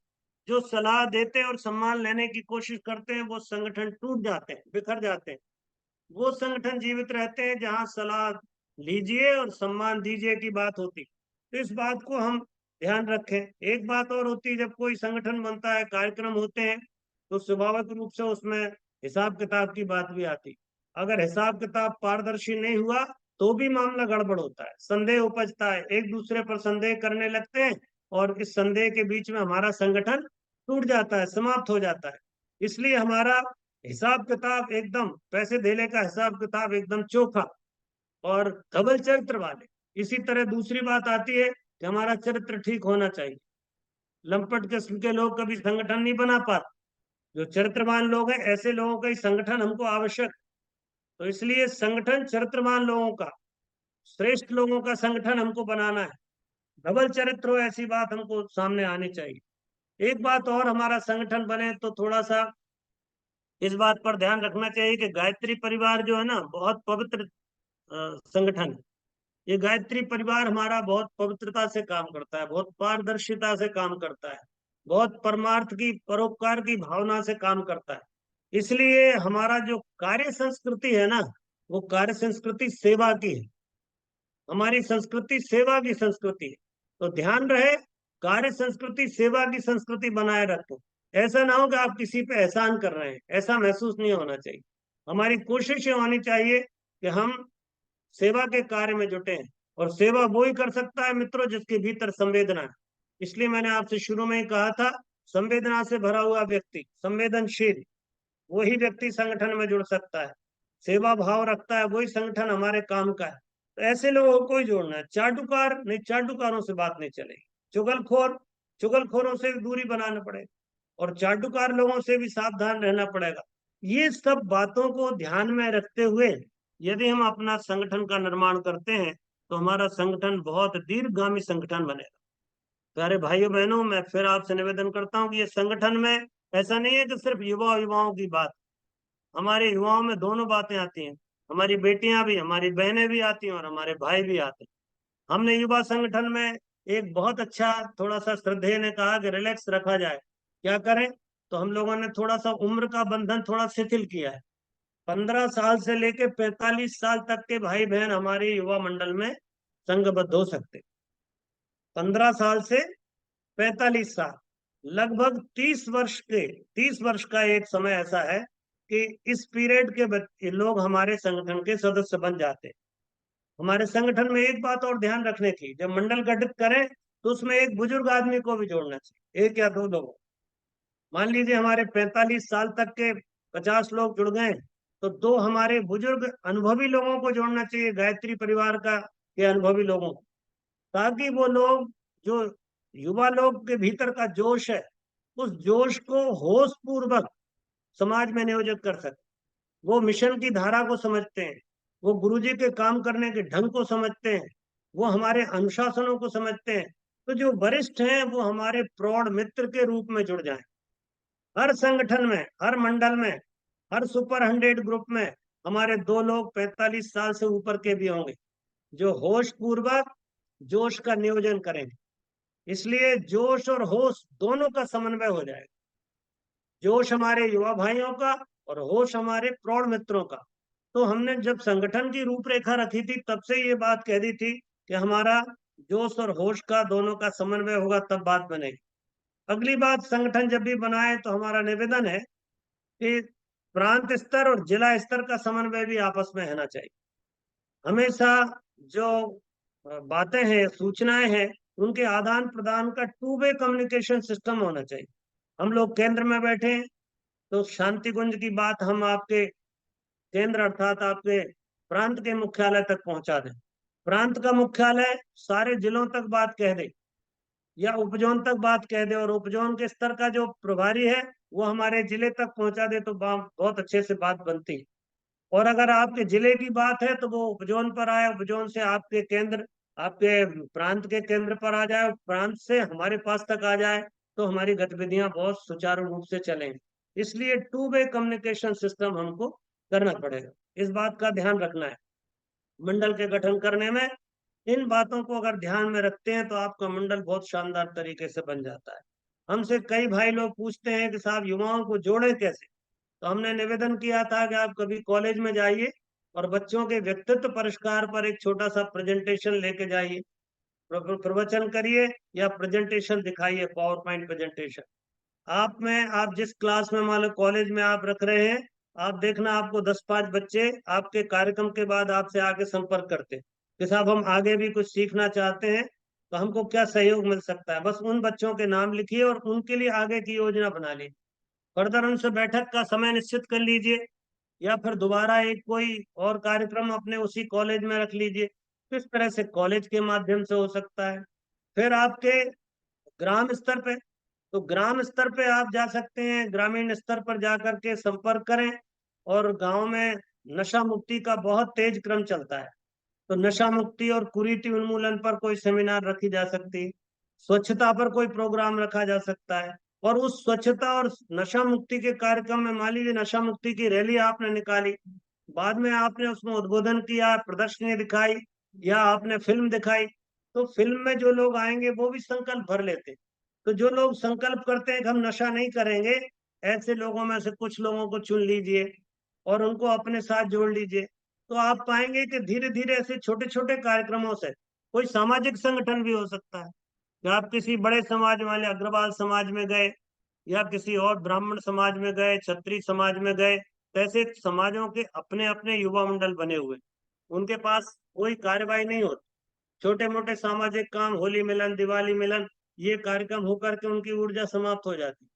S1: जो सलाह देते हैं और सम्मान लेने की कोशिश करते हैं वो संगठन टूट जाते हैं, बिखर जाते हैं। वो संगठन जीवित रहते हैं जहां सलाह लीजिए और सम्मान दीजिए की बात होती। तो इस बात को हम ध्यान रखें। एक बात और होती है, जब कोई संगठन बनता है, कार्यक्रम होते हैं, तो स्वाभाविक रूप से उसमें हिसाब किताब की बात भी आती। अगर हिसाब किताब पारदर्शी नहीं हुआ तो भी मामला गड़बड़ होता है, संदेह उपजता है, एक दूसरे पर संदेह करने लगते हैं, और इस संदेह के बीच में हमारा संगठन टूट जाता है, समाप्त हो जाता है। इसलिए हमारा हिसाब किताब एकदम, पैसे देने का हिसाब किताब एकदम चोखा और धवल चरित्र वाले। इसी तरह दूसरी बात आती है कि हमारा चरित्र ठीक होना चाहिए। लंपट किस्म के लोग कभी संगठन नहीं बना पाते। जो चरित्रवान लोग हैं, ऐसे लोगों का ही संगठन हमको आवश्यक। तो इसलिए संगठन चरित्रवान लोगों का, श्रेष्ठ लोगों का संगठन हमको बनाना है। धवल चरित्र हो, ऐसी बात हमको सामने आनी चाहिए। एक बात और, हमारा संगठन बने तो थोड़ा सा इस बात पर ध्यान रखना चाहिए कि गायत्री परिवार जो है ना, बहुत पवित्र संगठन है। ये गायत्री परिवार हमारा बहुत पवित्रता से काम करता है, बहुत पारदर्शिता से काम करता है, बहुत परमार्थ की, परोपकार की भावना से काम करता है। इसलिए हमारा जो कार्य संस्कृति है ना, वो कार्य संस्कृति सेवा की है। हमारी संस्कृति सेवा की संस्कृति है। तो ध्यान रहे, कार्य संस्कृति सेवा की संस्कृति बनाए रखें। ऐसा ना हो कि आप किसी पे एहसान कर रहे हैं, ऐसा महसूस नहीं होना चाहिए। हमारी कोशिश ये होनी चाहिए कि हम सेवा के कार्य में जुटे हैं, और सेवा वो ही कर सकता है मित्रों जिसके भीतर संवेदना है। इसलिए मैंने आपसे शुरू में ही कहा था, संवेदना से भरा हुआ व्यक्ति, संवेदनशील, वही व्यक्ति संगठन में जुड़ सकता है। सेवा भाव रखता है, वही संगठन हमारे काम का है। तो ऐसे लोगों को ही जोड़ना है। चाटुकार नहीं, चाटुकारों से बात नहीं चलेगी। चुगलखोर, चुगलखोरों से भी दूरी बनाना पड़ेगा, और चाटुकार लोगों से भी सावधान रहना पड़ेगा। ये सब बातों को ध्यान में रखते हुए यदि हम अपना संगठन का निर्माण करते हैं, तो हमारा संगठन बहुत दीर्घगामी संगठन बनेगा। प्यारे भाइयों बहनों, मैं फिर आपसे निवेदन करता हूँ कि ये संगठन में ऐसा नहीं है कि सिर्फ युवाओं की बात। हमारे युवाओं में दोनों बातें आती हैं। हमारी बेटियां भी, हमारी बहनें भी आती हैं, और हमारे भाई भी आते हैं। हमने युवा संगठन में एक बहुत अच्छा, थोड़ा सा श्रद्धेय ने कहा कि रिलैक्स रखा जाए। क्या करें? तो हम लोगों ने थोड़ा सा उम्र का बंधन थोड़ा शिथिल किया है। 15 साल से लेके 45 साल तक के भाई बहन हमारे युवा मंडल में संघबद्ध हो सकते। 15 साल से 45 साल, लगभग 30 वर्ष का एक समय ऐसा है कि इस पीरियड के लोग हमारे संगठन के सदस्य बन जाते हैं। हमारे संगठन में एक बात और ध्यान रखने की, जब मंडल गठित करें तो उसमें एक बुजुर्ग आदमी को भी जोड़ना चाहिए, 1 या 2 लोगों। मान लीजिए हमारे 45 साल तक के 50 लोग जुड़ गए, तो 2 हमारे बुजुर्ग अनुभवी लोगों को जोड़ना चाहिए, गायत्री परिवार का के अनुभवी लोगों को, ताकि वो लोग, जो युवा लोग के भीतर का जोश है, उस जोश को होश पूर्वक समाज में नियोजित कर सके। वो मिशन की धारा को समझते हैं, वो गुरुजी के काम करने के ढंग को समझते हैं, वो हमारे अनुशासनों को समझते हैं। तो जो वरिष्ठ हैं वो हमारे प्रौढ़ मित्र के रूप में जुड़ जाएं। हर संगठन में, हर मंडल में, हर सुपर 100 ग्रुप में हमारे 2 लोग 45 साल से ऊपर के भी होंगे, जो होश पूर्वक जोश का नियोजन करेंगे। इसलिए जोश और होश दोनों का समन्वय हो जाएगा। जोश हमारे युवा भाइयों का और होश हमारे प्रौढ़ मित्रों का। तो हमने जब संगठन की रूपरेखा रखी थी तब से ये बात कह दी थी कि हमारा जोश और होश का दोनों का समन्वय होगा तब बात बनेगी। अगली बात, संगठन जब भी बनाए तो हमारा निवेदन है कि प्रांत स्तर और जिला स्तर का समन्वय भी आपस में होना चाहिए। हमेशा जो बातें हैं, सूचनाएं हैं, उनके आदान प्रदान का टू वे कम्युनिकेशन सिस्टम होना चाहिए। हम लोग केंद्र में बैठे हैं तो शांति कुंज की बात हम आपके केंद्र अर्थात आपके प्रांत के मुख्यालय तक पहुंचा दें। प्रांत का मुख्यालय सारे जिलों तक बात कह दे या उपजोन तक बात कह दे, और उपजोन के स्तर का जो प्रभारी है वो हमारे जिले तक पहुंचा दे तो बहुत अच्छे से बात बनती है। और अगर आपके जिले की बात है तो वो उपजोन पर आए, उपजोन से आपके केंद्र, आपके प्रांत के केंद्र पर आ जाए, प्रांत से हमारे पास तक आ जाए, तो हमारी गतिविधियां बहुत सुचारू रूप से चलेंगी। इसलिए टू वे कम्युनिकेशन सिस्टम हमको करना पड़ेगा। इस बात का ध्यान रखना है। मंडल के गठन करने में इन बातों को अगर ध्यान में रखते हैं तो आपका मंडल बहुत शानदार तरीके से बन जाता है। हमसे कई भाई लोग पूछते हैं कि साहब युवाओं को जोड़े कैसे। तो हमने निवेदन किया था कि आप कभी कॉलेज में जाइए और बच्चों के व्यक्तित्व परिष्कार पर एक छोटा सा प्रेजेंटेशन लेके जाइए, प्रवचन करिए या प्रेजेंटेशन दिखाइए, पावर पॉइंट प्रेजेंटेशन। आप जिस क्लास में, मान लो कॉलेज में आप रख रहे हैं, आप देखना आपको 10-5 बच्चे आपके कार्यक्रम के बाद आपसे आके संपर्क करते हैं कि साहब हम आगे भी कुछ सीखना चाहते हैं तो हमको क्या सहयोग मिल सकता है। बस उन बच्चों के नाम लिखिए और उनके लिए आगे की योजना बना लीजिए। फर्दर उनसे बैठक का समय निश्चित कर लीजिए या फिर दोबारा एक कोई और कार्यक्रम अपने उसी कॉलेज में रख लीजिए। किस तरह से कॉलेज के माध्यम से हो सकता है। फिर आपके ग्राम स्तर पे, तो ग्राम स्तर पे आप जा सकते हैं, ग्रामीण स्तर पर जा करके संपर्क करें। और गांव में नशा मुक्ति का बहुत तेज क्रम चलता है, तो नशा मुक्ति और कुरीति उन्मूलन पर कोई सेमिनार रखी जा सकती है, स्वच्छता पर कोई प्रोग्राम रखा जा सकता है। और उस स्वच्छता और नशा मुक्ति के कार्यक्रम में मान लीजिए नशा मुक्ति की रैली आपने निकाली, बाद में आपने उसमें उद्बोधन किया, प्रदर्शनी दिखाई या आपने फिल्म दिखाई, तो फिल्म में जो लोग आएंगे वो भी संकल्प भर लेते हैं। तो जो लोग संकल्प करते हैं कि हम नशा नहीं करेंगे, ऐसे लोगों में से कुछ लोगों को चुन लीजिए और उनको अपने साथ जोड़ लीजिए। तो आप पाएंगे कि धीरे धीरे ऐसे छोटे छोटे कार्यक्रमों से कोई सामाजिक संगठन भी हो सकता है कि आप किसी बड़े समाज वाले अग्रवाल समाज में गए या किसी और ब्राह्मण समाज में गए, क्षत्रिय समाज में गए, तो ऐसे समाजों के अपने अपने युवा मंडल बने हुए, उनके पास कोई कार्यवाही नहीं होती। छोटे मोटे सामाजिक काम, होली मिलन, दिवाली मिलन, ये कार्यक्रम होकर के उनकी ऊर्जा समाप्त हो जाती।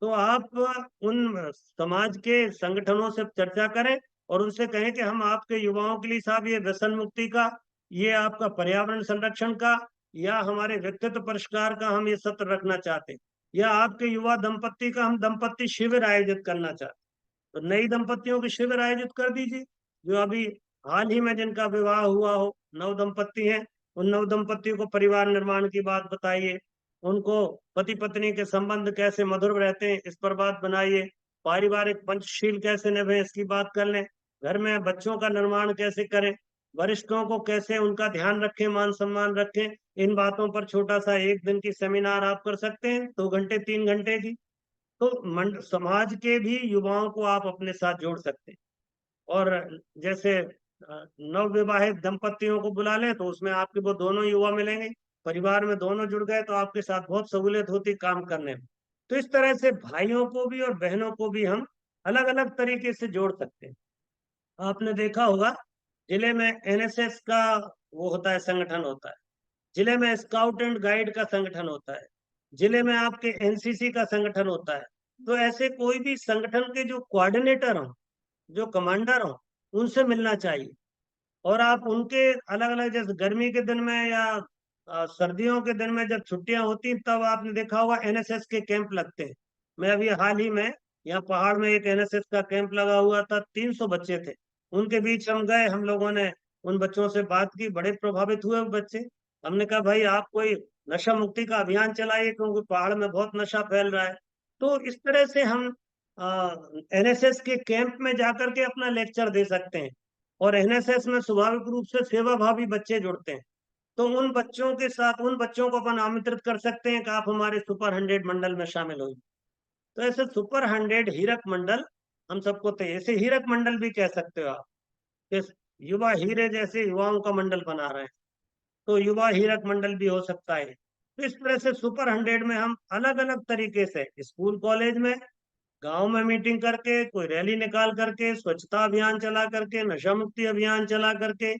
S1: तो आप उन समाज के संगठनों से चर्चा करें और उनसे कहें कि हम आपके युवाओं के लिए साहब ये व्यसन मुक्ति का, ये आपका पर्यावरण संरक्षण का या हमारे व्यक्तित्व परिष्कार का हम ये सत्र रखना चाहते हैं, या आपके युवा दंपत्ति का हम दंपत्ति शिविर आयोजित करना चाहते हैं। तो नई दंपत्तियों के शिविर आयोजित कर दीजिए। जो अभी हाल ही में जिनका विवाह हुआ हो, नव दंपत्ति हैं, उन नव दंपत्तियों को परिवार निर्माण की बात बताइए, उनको पति पत्नी के संबंध कैसे मधुर रहते हैं इस पर बात बनाइए, पारिवारिक पंचशील कैसे निभे इसकी बात कर लें, घर में बच्चों का निर्माण कैसे करें, वरिष्ठों को कैसे उनका ध्यान रखें, मान सम्मान रखें। इन बातों पर छोटा सा एक दिन की सेमिनार आप कर सकते हैं, 2 घंटे 3 घंटे की। तो समाज के भी युवाओं को आप अपने साथ जोड़ सकते हैं। और जैसे नव विवाहित दंपत्तियों को बुला लें तो उसमें आपके वो दोनों युवा मिलेंगे, परिवार में दोनों जुड़ गए तो आपके साथ बहुत सहूलियत होती काम करने में। तो इस तरह से भाइयों को भी और बहनों को भी हम अलग अलग तरीके से जोड़ सकते हैं। आपने देखा होगा जिले में एनएसएस का वो होता है, संगठन होता है, जिले में स्काउट एंड गाइड का संगठन होता है, जिले में आपके एनसीसी का संगठन होता है। तो ऐसे कोई भी संगठन के जो कोऑर्डिनेटर हो, जो कमांडर हो, उनसे मिलना चाहिए। और आप उनके अलग अलग, जैसे गर्मी के दिन में या सर्दियों के दिन में जब छुट्टियां होती तब आपने देखा होगा एनएसएस के कैंप लगते हैं। मैं अभी हाल ही में यहाँ पहाड़ में एक एनएसएस का कैंप लगा हुआ था, 300 बच्चे थे। उनके बीच हम गए, हम लोगों ने उन बच्चों से बात की, बड़े प्रभावित हुए वो बच्चे। हमने कहा भाई आप कोई नशा मुक्ति का अभियान चलाइए क्योंकि पहाड़ में बहुत नशा फैल रहा है। तो इस तरह से हम एनएसएस के कैंप में जाकर के अपना लेक्चर दे सकते हैं। और एनएसएस में स्वाभाविक रूप से सेवा भावी बच्चे जुड़ते हैं। तो उन बच्चों के साथ उन बच्चों को अपन आमंत्रित कर सकते हैं कि आप हमारे सुपर 100 मंडल में शामिल हो। तो ऐसे सुपर 100 हीरक मंडल हम सबको, तो ऐसे हीरक मंडल भी कह सकते हो आप, कि युवा हीरे जैसे युवाओं का मंडल बना रहे हैं, तो युवा हीरक मंडल भी हो सकता है। तो इस तरह से सुपर 100 में हम अलग अलग तरीके से स्कूल कॉलेज में, गांव में मीटिंग करके, कोई रैली निकाल करके, स्वच्छता अभियान चला करके, नशा मुक्ति अभियान चला करके,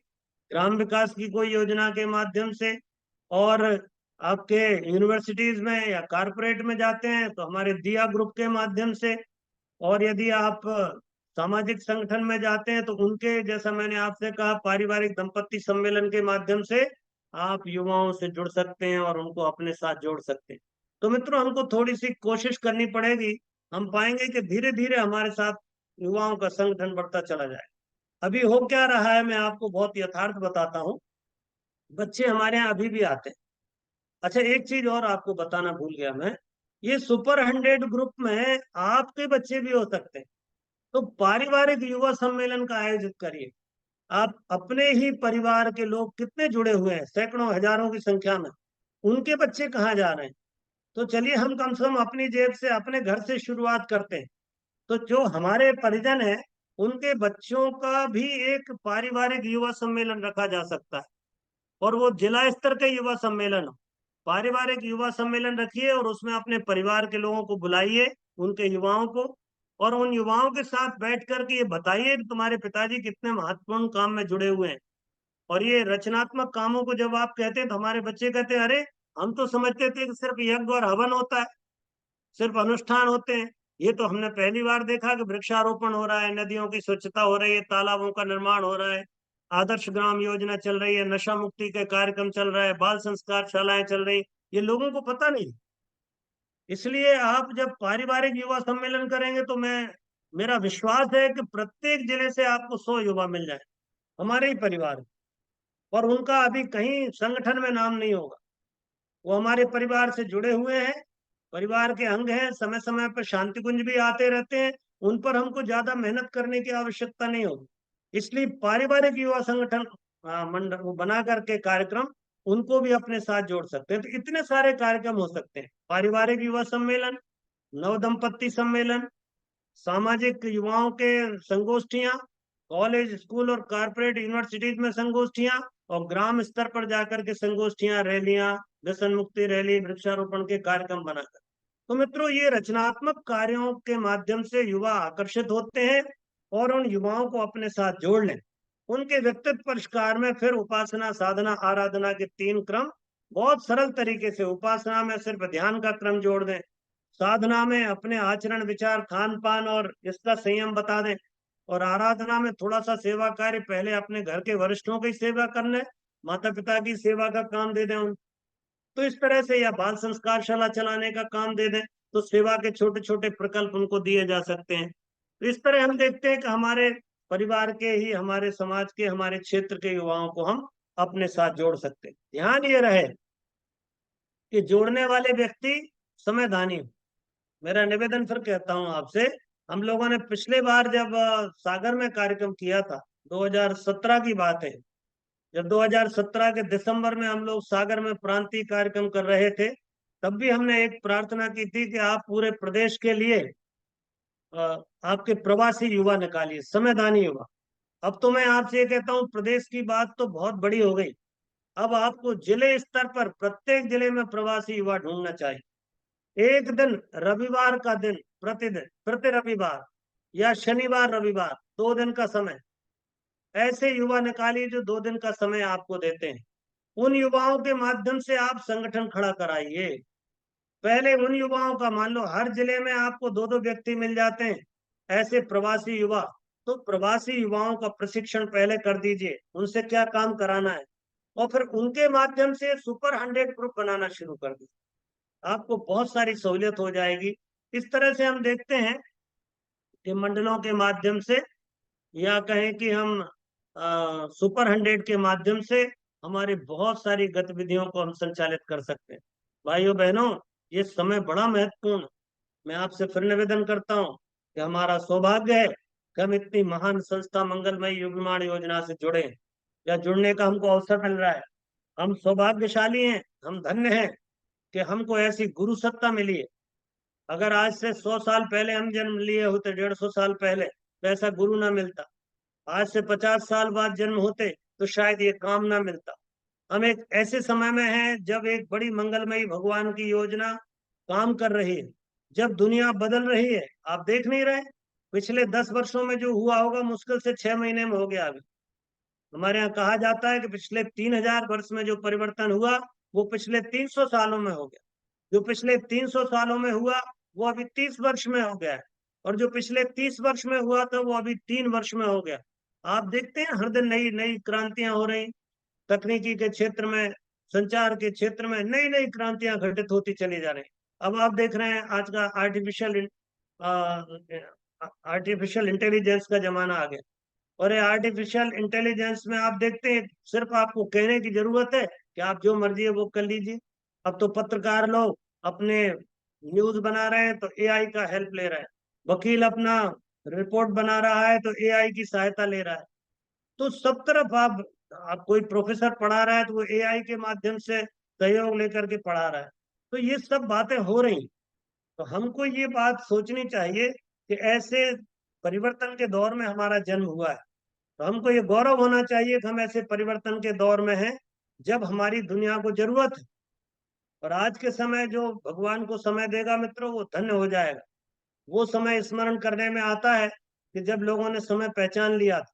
S1: ग्राम विकास की कोई योजना के माध्यम से, और आपके यूनिवर्सिटीज में या कारपोरेट में जाते हैं तो हमारे दिया ग्रुप के माध्यम से, और यदि आप सामाजिक संगठन में जाते हैं तो उनके, जैसा मैंने आपसे कहा, पारिवारिक दंपत्ति सम्मेलन के माध्यम से आप युवाओं से जुड़ सकते हैं और उनको अपने साथ जोड़ सकते हैं। तो मित्रों, हमको थोड़ी सी कोशिश करनी पड़ेगी, हम पाएंगे कि धीरे धीरे हमारे साथ युवाओं का संगठन बढ़ता चला जाए। अभी हो क्या रहा है, मैं आपको बहुत यथार्थ बताता हूँ। बच्चे हमारे यहाँ अभी भी आते हैं। अच्छा, एक चीज और आपको बताना भूल गया मैं, ये सुपर 100 ग्रुप में आपके बच्चे भी हो सकते हैं। तो पारिवारिक युवा सम्मेलन का आयोजित करिए। आप अपने ही परिवार के लोग कितने जुड़े हुए हैं, सैकड़ों हजारों की संख्या में, उनके बच्चे कहाँ जा रहे हैं? तो चलिए हम कम से कम अपनी जेब से, अपने घर से शुरुआत करते हैं। तो जो हमारे परिजन हैं, उनके बच्चों का भी एक पारिवारिक युवा सम्मेलन रखा जा सकता है, और वो जिला स्तर के युवा सम्मेलन हो। पारिवारिक युवा सम्मेलन रखिए और उसमें अपने परिवार के लोगों को बुलाइए, उनके युवाओं को, और उन युवाओं के साथ बैठ करके ये बताइए कि तुम्हारे पिताजी कितने महत्वपूर्ण काम में जुड़े हुए हैं। और ये रचनात्मक कामों को जब आप कहते हैं तो हमारे बच्चे कहते हैं, अरे हम तो समझते थे कि सिर्फ यज्ञ और हवन होता है, सिर्फ अनुष्ठान होते हैं। ये तो हमने पहली बार देखा कि वृक्षारोपण हो रहा है, नदियों की स्वच्छता हो रही है, तालाबों का निर्माण हो रहा है, आदर्श ग्राम योजना चल रही है, नशा मुक्ति के कार्यक्रम चल रहा है, बाल संस्कार शालाएं चल रही। ये लोगों को पता नहीं। इसलिए आप जब पारिवारिक युवा सम्मेलन करेंगे तो मेरा विश्वास है कि प्रत्येक जिले से आपको 100 युवा मिल जाए, हमारे ही परिवार, और उनका अभी कहीं संगठन में नाम नहीं होगा। वो हमारे परिवार से जुड़े हुए हैं, परिवार के अंग हैं, समय समय पर शांति कुंज भी आते रहते हैं, उन पर हमको ज्यादा मेहनत करने की आवश्यकता नहीं होगी। इसलिए पारिवारिक युवा संगठन मंडल वो बना करके कार्यक्रम, उनको भी अपने साथ जोड़ सकते हैं। तो इतने सारे कार्यक्रम हो सकते हैं, पारिवारिक युवा सम्मेलन, नव दंपत्ति सम्मेलन, सामाजिक युवाओं के संगोष्ठियां, कॉलेज स्कूल और कारपोरेट यूनिवर्सिटीज में संगोष्ठियां, और ग्राम स्तर पर जाकर के संगोष्ठियां, रैलियां, व्यसन मुक्ति रैली, वृक्षारोपण के कार्यक्रम बनाकर। तो मित्रों, ये रचनात्मक कार्यों के माध्यम से युवा आकर्षित होते हैं, और उन युवाओं को अपने साथ जोड़ लें। उनके व्यक्तित्व परिष्कार में फिर उपासना, साधना, आराधना के 3 क्रम बहुत सरल तरीके से, उपासना में सिर्फ ध्यान का क्रम जोड़ दें, साधना में अपने आचरण, विचार, खान पान और इसका संयम बता दें, और आराधना में थोड़ा सा सेवा कार्य, पहले अपने घर के वरिष्ठों की सेवा करने, माता पिता की सेवा का काम दे दें उन। तो इस तरह से, या बाल संस्कार शाला चलाने का काम दे दें, तो सेवा के छोटे छोटे प्रकल्प उनको दिए जा सकते हैं। तो इस तरह हम देखते हैं कि हमारे परिवार के ही, हमारे समाज के, हमारे क्षेत्र के युवाओं को हम अपने साथ जोड़ सकते हैं। ध्यान ये रहे कि जोड़ने वाले व्यक्ति समयदानी हो। मेरा निवेदन फिर कहता हूं आपसे, हम लोगों ने पिछले बार जब सागर में कार्यक्रम किया था, 2017 की बात है, जब 2017 के दिसंबर में हम लोग सागर में प्रांतीय कार्यक्रम कर रहे थे, तब भी हमने एक प्रार्थना की थी कि आप पूरे प्रदेश के लिए आपके प्रवासी युवा निकालिए, समयदानी युवा। अब तो मैं आपसे ये कहता हूँ, प्रदेश की बात तो बहुत बड़ी हो गई, अब आपको जिले स्तर पर प्रत्येक जिले में प्रवासी युवा ढूंढना चाहिए। एक दिन, रविवार का दिन, प्रतिदिन, प्रति रविवार या शनिवार रविवार, 2 दिन का समय, ऐसे युवा निकालिए जो 2 दिन का समय आपको देते हैं। उन युवाओं के माध्यम से आप संगठन खड़ा कराइए। पहले उन युवाओं का, मान लो हर जिले में आपको 2-2 व्यक्ति मिल जाते हैं ऐसे प्रवासी युवा, तो प्रवासी युवाओं का प्रशिक्षण पहले कर दीजिए, उनसे क्या काम कराना है, और फिर उनके माध्यम से सुपर 100 ग्रुप बनाना शुरू कर दीजिए। आपको बहुत सारी सहूलियत हो जाएगी। इस तरह से हम देखते हैं कि मंडलों के माध्यम से, या कहें कि हम सुपर 100 के माध्यम से हमारी बहुत सारी गतिविधियों को हम संचालित कर सकते हैं। भाइयों बहनों, ये समय बड़ा महत्वपूर्ण। मैं आपसे फिर निवेदन करता हूँ कि हमारा सौभाग्य है कि हम इतनी महान संस्था मंगलमय युग निर्माण योजना से जुड़े हैं, या जुड़ने का हमको अवसर मिल रहा है। हम सौभाग्यशाली हैं, हम धन्य हैं कि हमको ऐसी गुरु सत्ता मिली है। अगर आज से 100 साल पहले हम जन्म लिए होते, 150 साल पहले, तो ऐसा गुरु ना मिलता। आज से 50 साल बाद जन्म होते तो शायद ये काम ना मिलता। हम एक ऐसे समय में हैं जब एक बड़ी मंगलमयी भगवान की योजना काम कर रही है, जब दुनिया बदल रही है। आप देख नहीं रहे? पिछले 10 वर्षों में जो हुआ होगा मुश्किल से 6 महीने में हो गया अभी। हमारे यहाँ कहा जाता है कि पिछले 3000 वर्ष में जो परिवर्तन हुआ वो पिछले 300 सालों में हो गया। जो पिछले 300 सालों में हुआ वो अभी 30 वर्ष में हो गया है, और जो पिछले 30 वर्ष में हुआ था वो अभी 3 वर्ष में हो गया। आप देखते हैं हर दिन नई नई क्रांतियां हो रही, तकनीकी के क्षेत्र में, संचार के क्षेत्र में नई नई क्रांतियां घटित होती चली जा रही। अब आप देख रहे हैं आज का आर्टिफिशियल इंटेलिजेंस का जमाना आ गया। और ये आर्टिफिशियल इंटेलिजेंस में आप देखते हैं सिर्फ आपको कहने की जरूरत है कि आप जो मर्जी है वो कर लीजिए। अब तो पत्रकार लोग अपने न्यूज बना रहे हैं तो एआई का हेल्प ले रहे हैं, वकील अपना रिपोर्ट बना रहा है तो एआई की सहायता ले रहा है। तो सब तरफ आप कोई प्रोफेसर पढ़ा रहा है तो वो एआई के माध्यम से सहयोग लेकर के पढ़ा रहा है। तो ये सब बातें हो रही। तो हमको ये बात सोचनी चाहिए कि ऐसे परिवर्तन के दौर में हमारा जन्म हुआ है। तो हमको ये गौरव होना चाहिए कि हम ऐसे परिवर्तन के दौर में हैं जब हमारी दुनिया को जरूरत है। और आज के समय जो भगवान को समय देगा मित्रों वो धन्य हो जाएगा। वो समय स्मरण करने में आता है कि जब लोगों ने समय पहचान लिया था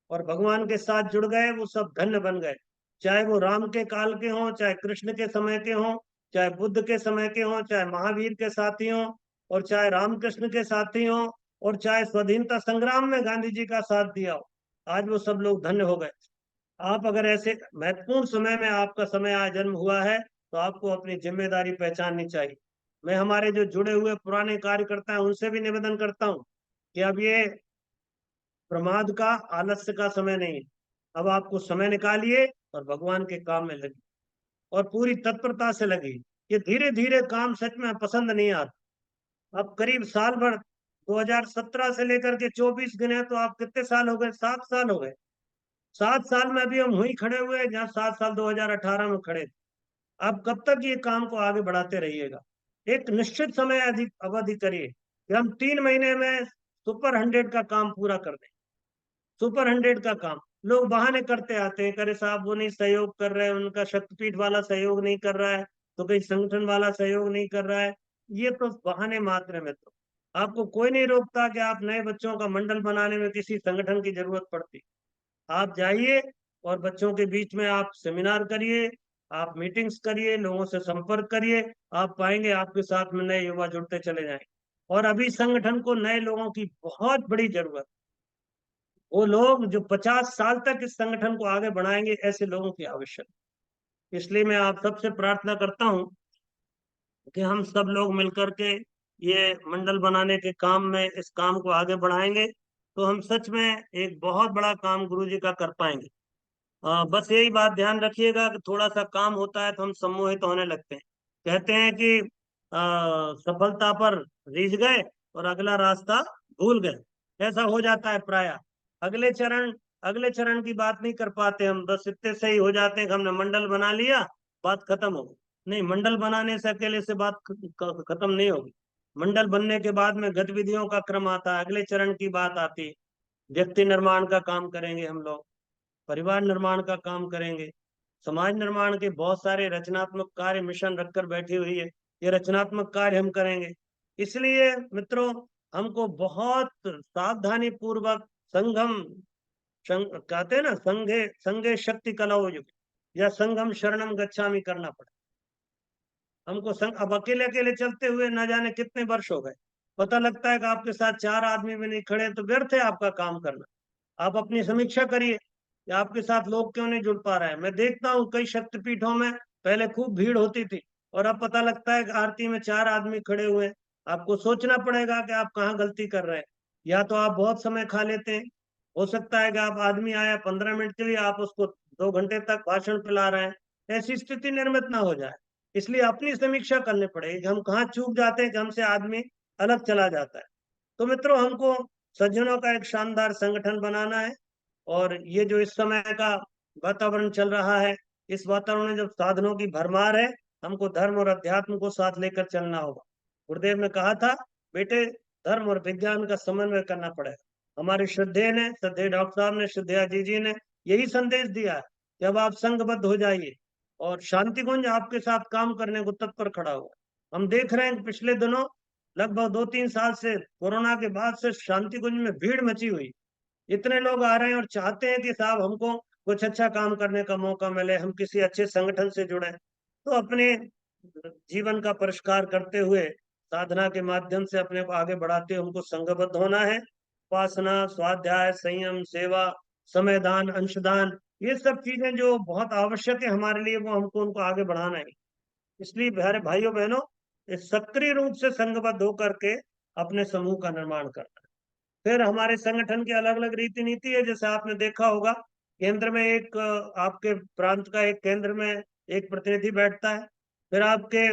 S1: और भगवान के साथ जुड़ गए, वो सब धन्य बन गए। चाहे वो राम के काल के हों, चाहे कृष्ण के समय के हों, चाहे बुद्ध के समय के हों, चाहे महावीर के साथी हों, और चाहे रामकृष्ण के साथी हों, और चाहे स्वाधीनता संग्राम में गांधी जी का साथ दिया हो, आज वो सब लोग धन्य हो गए। आप अगर ऐसे महत्वपूर्ण समय में आपका समय आज जन्म हुआ है तो आपको अपनी जिम्मेदारी पहचाननी चाहिए। मैं हमारे जो जुड़े हुए पुराने कार्यकर्ता हैं उनसे भी निवेदन करता हूँ कि अब ये प्रमाद का, आलस्य का समय नहीं है। अब आपको समय निकालिए और भगवान के काम में लगी और पूरी तत्परता से लगी। ये धीरे धीरे काम सच में पसंद नहीं आता। अब करीब साल भर, 2017 से लेकर के 24 गिने तो आप कितने साल हो गए? 7 साल हो गए। 7 साल में अभी हम वहीं खड़े हुए हैं जहाँ 7 साल 2018 में खड़े थे। अब कब तक ये काम को आगे बढ़ाते रहिएगा? एक निश्चित समय अधिक अवधि करिए कि हम 3 महीने में सुपर 100 का काम पूरा कर दें। सुपर 100 का काम लोग बहाने करते आते हैं, करे साहब वो नहीं सहयोग कर रहे हैं, उनका शक्तिपीठ वाला सहयोग नहीं कर रहा है, तो कहीं संगठन वाला सहयोग नहीं कर रहा है। ये तो बहाने मात्र में। तो आपको कोई नहीं रोकता कि आप नए बच्चों का मंडल बनाने में किसी संगठन की जरूरत पड़ती। आप जाइए और बच्चों के बीच में आप सेमिनार करिए, आप मीटिंग्स करिए, लोगों से संपर्क करिए। आप पाएंगे आपके साथ में नए युवा जुड़ते चले जाएंगे। और अभी संगठन को नए लोगों की बहुत बड़ी जरूरत। वो लोग जो 50 साल तक इस संगठन को आगे बढ़ाएंगे, ऐसे लोगों की आवश्यकता। इसलिए मैं आप सबसे प्रार्थना करता हूं कि हम सब लोग मिलकर के ये मंडल बनाने के काम में इस काम को आगे बढ़ाएंगे तो हम सच में एक बहुत बड़ा काम गुरु जी का कर पाएंगे। बस यही बात ध्यान रखिएगा कि थोड़ा सा काम होता है तो हम सम्मोहित होने लगते हैं। कहते हैं कि सफलता पर रीझ गए और अगला रास्ता भूल गए। ऐसा हो जाता है प्राय। अगले चरण अगले चरण की बात नहीं कर पाते हम, बस इतने से ही हो जाते हैं कि हमने मंडल बना लिया, बात खत्म हो गई। नहीं, मंडल बनाने से अकेले से बात खत्म नहीं होगी। मंडल बनने के बाद में गतिविधियों का क्रम आता है, अगले चरण की बात आती है। व्यक्ति निर्माण का काम करेंगे हम लोग, परिवार निर्माण का काम करेंगे, समाज निर्माण के बहुत सारे रचनात्मक कार्य मिशन रखकर बैठी हुई है। ये रचनात्मक कार्य हम करेंगे। इसलिए मित्रों, हमको बहुत सावधानी पूर्वक संगम, कहते हैं ना, संघे संघे शक्ति कलौ युग, या संगम शरणम गच्छामि करना पड़ा हमको। अब अकेले अकेले चलते हुए न जाने कितने वर्ष हो गए। पता लगता है कि आपके साथ 4 आदमी भी नहीं खड़े तो व्यर्थ है आपका काम करना। आप अपनी समीक्षा करिए कि आपके साथ लोग क्यों नहीं जुड़ पा रहे हैं। मैं देखता हूँ कई शक्तिपीठों में पहले खूब भीड़ होती थी और अब पता लगता है कि आरती में 4 आदमी खड़े हुए हैं। आपको सोचना पड़ेगा कि आप कहाँ गलती कर रहे हैं। या तो आप बहुत समय खा लेते हैं, हो सकता है कि आप आदमी आया 15 मिनट के लिए आप उसको 2 घंटे तक भाषण पिला रहे हैं। ऐसी स्थिति निर्मित ना हो जाए, इसलिए अपनी समीक्षा करनी पड़ेगी कि हम कहाँ चूक जाते हैं कि हमसे आदमी अलग चला जाता है। तो मित्रों, हमको सज्जनों का एक शानदार संगठन बनाना है। और ये जो इस समय का वातावरण चल रहा है, इस वातावरण में जब साधनों की भरमार है, हमको धर्म और अध्यात्म को साथ लेकर चलना होगा। गुरुदेव ने कहा था, बेटे धर्म और विज्ञान का समन्वय करना पड़ेगा। हमारे श्रद्धेय ने, श्रद्धेय डॉक्टर साहब ने, श्रद्धेय जी ने यही संदेश दिया है कि अब आप संघबद्ध हो जाइए, और शांति कुंज आपके साथ काम करने को तत्पर खड़ा हुआ। हम देख रहे हैं कि पिछले दिनों लगभग 2-3 साल से, कोरोना के बाद से, शांति कुंज में भीड़ मची हुई। इतने लोग आ रहे हैं और चाहते हैं कि साहब हमको कुछ अच्छा काम करने का मौका मिले, हम किसी अच्छे संगठन से जुड़े। तो अपने जीवन का परिष्कार करते हुए, साधना के माध्यम से अपने को आगे बढ़ाते हुए हमको संघबद्ध होना है। उपासना, स्वाध्याय, संयम, सेवा, समयदान, अंशदान, ये सब चीजें जो बहुत आवश्यक है हमारे लिए, वो हमको उनको आगे बढ़ाना है। इसलिए प्यारे भाइयों बहनों, इस सक्रिय रूप से संघबद्ध होकर के अपने समूह का निर्माण करना है। फिर हमारे संगठन की अलग अलग रीति नीति है। जैसे आपने देखा होगा, केंद्र में एक आपके प्रांत का एक केंद्र में एक प्रतिनिधि बैठता है। फिर आपके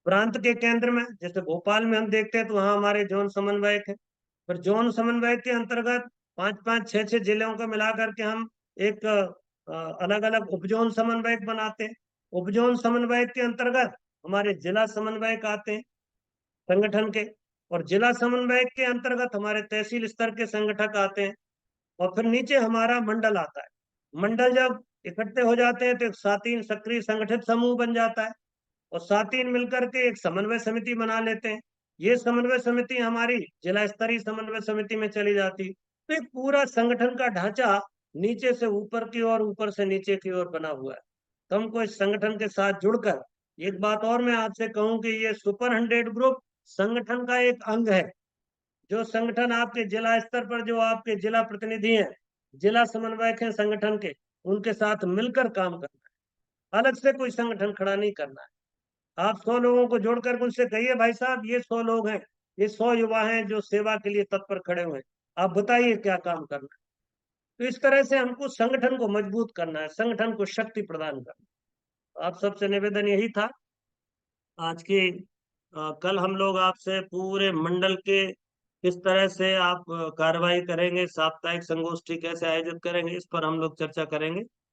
S1: प्रांत के केंद्र में, जैसे भोपाल में हम देखते हैं, तो वहाँ हमारे जोन समन्वयक है। फिर जोन समन्वयक के अंतर्गत 5-5, 6-6 जिलों को मिला करके हम एक अलग अलग उपजोन समन्वयक बनाते हैं। उपजोन समन्वयक के अंतर्गत हमारे जिला समन्वयक आते हैं संगठन के, और जिला समन्वयक के अंतर्गत हमारे तहसील स्तर के संगठक आते हैं, और फिर नीचे हमारा मंडल आता है। मंडल जब इकट्ठे हो जाते हैं तो एक 7 सक्रिय संगठित समूह बन जाता है, और 7 मिलकर के एक समन्वय समिति बना लेते हैं। ये समन्वय समिति हमारी जिला स्तरीय समन्वय समिति में चली जाती। तो एक पूरा संगठन का ढांचा नीचे से ऊपर की ओर, ऊपर से नीचे की ओर बना हुआ है। तो हमको इस संगठन के साथ जुड़कर, एक बात और मैं आपसे कहूं कि ये सुपर 100 ग्रुप संगठन का एक अंग है। जो संगठन आपके जिला स्तर पर, जो आपके जिला प्रतिनिधि हैं, जिला समन्वयक हैं संगठन के, उनके साथ मिलकर काम करना है। अलग से कोई संगठन खड़ा नहीं करना है। आप 100 लोगों को जोड़कर उनसे कहिए, भाई साहब ये 100 लोग हैं, ये 100 युवा हैं जो सेवा के लिए तत्पर खड़े हुए हैं, आप बताइए क्या काम करना है। तो इस तरह से हमको संगठन को मजबूत करना है, संगठन को शक्ति प्रदान करना है। आप सबसे निवेदन यही था आज की कल हम लोग आपसे पूरे मंडल के किस तरह से आप कार्रवाई करेंगे, साप्ताहिक संगोष्ठी कैसे आयोजित करेंगे, इस पर हम लोग चर्चा करेंगे।